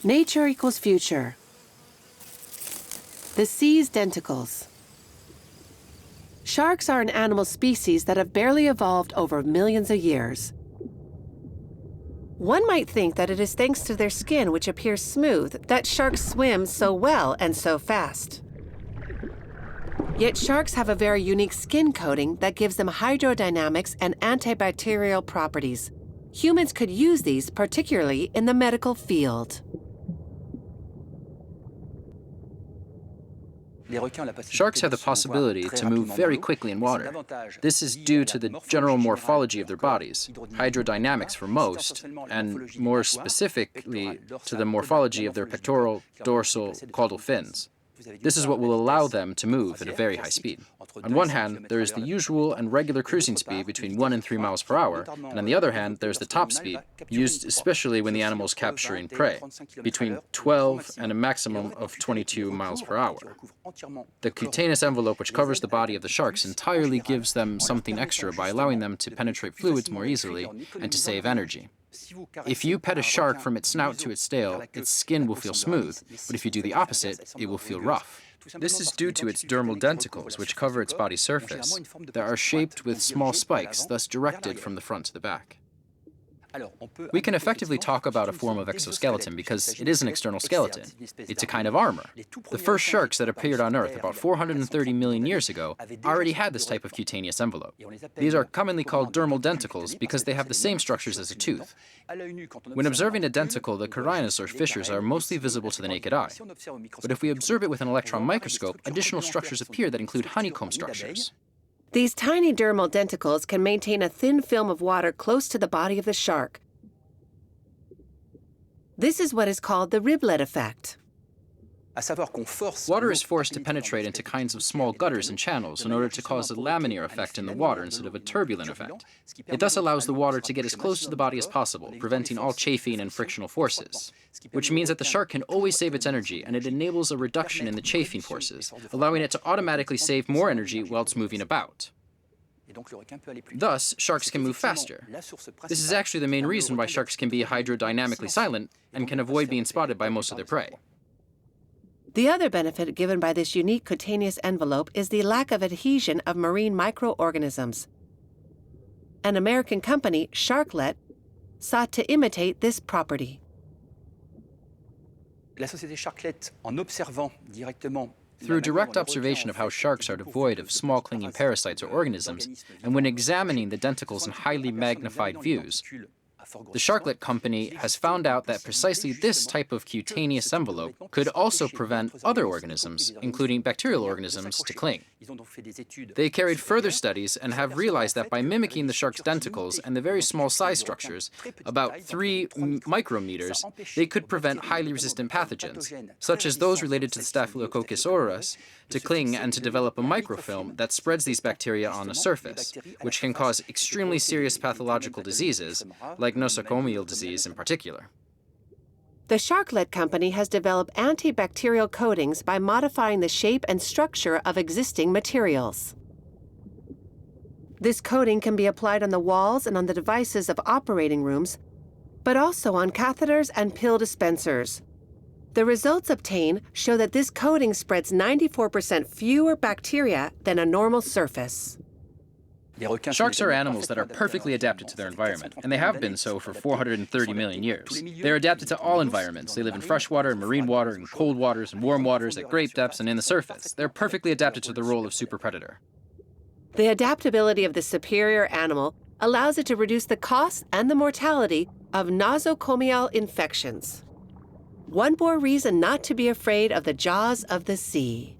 Nature equals future. The sea's denticles. Sharks are an animal species that have barely evolved over millions of years. One might think that it is thanks to their skin, which appears smooth, that sharks swim so well and so fast. Yet sharks have a very unique skin coating that gives them hydrodynamics and antibacterial properties. Humans could use these, particularly in the medical field. Sharks have the possibility to move very quickly in water. This is due to the general morphology of their bodies, hydrodynamics for most, and more specifically to the morphology of their pectoral, dorsal, caudal fins. This is what will allow them to move at a very high speed. On one hand, there is the usual and regular cruising speed between 1 and 3 miles per hour, and on the other hand, there's the top speed, used especially when the animal is capturing prey, between 12 and a maximum of 22 miles per hour. The cutaneous envelope which covers the body of the sharks entirely gives them something extra by allowing them to penetrate fluids more easily and to save energy. If you pet a shark from its snout to its tail, its skin will feel smooth, but if you do the opposite, it will feel rough. This is due to its dermal denticles, which cover its body surface, that are shaped with small spikes, thus directed from the front to the back. We can effectively talk about a form of exoskeleton because it is an external skeleton. It's a kind of armor. The first sharks that appeared on Earth about 430 million years ago already had this type of cutaneous envelope. These are commonly called dermal denticles because they have the same structures as a tooth. When observing a denticle, the carinas or fissures are mostly visible to the naked eye. But if we observe it with an electron microscope, additional structures appear that include honeycomb structures. These tiny dermal denticles can maintain a thin film of water close to the body of the shark. This is what is called the riblet effect. Water is forced to penetrate into kinds of small gutters and channels in order to cause a laminar effect in the water instead of a turbulent effect. It thus allows the water to get as close to the body as possible, preventing all chafing and frictional forces, which means that the shark can always save its energy, and it enables a reduction in the chafing forces, allowing it to automatically save more energy while it's moving about. Thus, sharks can move faster. This is actually the main reason why sharks can be hydrodynamically silent and can avoid being spotted by most of their prey. The other benefit given by this unique cutaneous envelope is the lack of adhesion of marine microorganisms. An American company, Sharklet, sought to imitate this property. Through direct observation of how sharks are devoid of small clinging parasites or organisms, and when examining the denticles in highly magnified views, the Sharklet company has found out that precisely this type of cutaneous envelope could also prevent other organisms, including bacterial organisms, to cling. They carried further studies and have realized that by mimicking the shark's denticles and the very small size structures, about 3 micrometers, they could prevent highly resistant pathogens, such as those related to the Staphylococcus aureus, to cling and to develop a microfilm that spreads these bacteria on the surface, which can cause extremely serious pathological diseases, like nosocomial disease in particular. The Sharklet company has developed antibacterial coatings by modifying the shape and structure of existing materials. This coating can be applied on the walls and on the devices of operating rooms, but also on catheters and pill dispensers. The results obtained show that this coating spreads 94% fewer bacteria than a normal surface. Sharks are animals that are perfectly adapted to their environment, and they have been so for 430 million years. They're adapted to all environments. They live in freshwater and marine water, in cold waters and warm waters, at great depths and in the surface. They're perfectly adapted to the role of super predator. The adaptability of the superior animal allows it to reduce the cost and the mortality of nosocomial infections. One more reason not to be afraid of the jaws of the sea.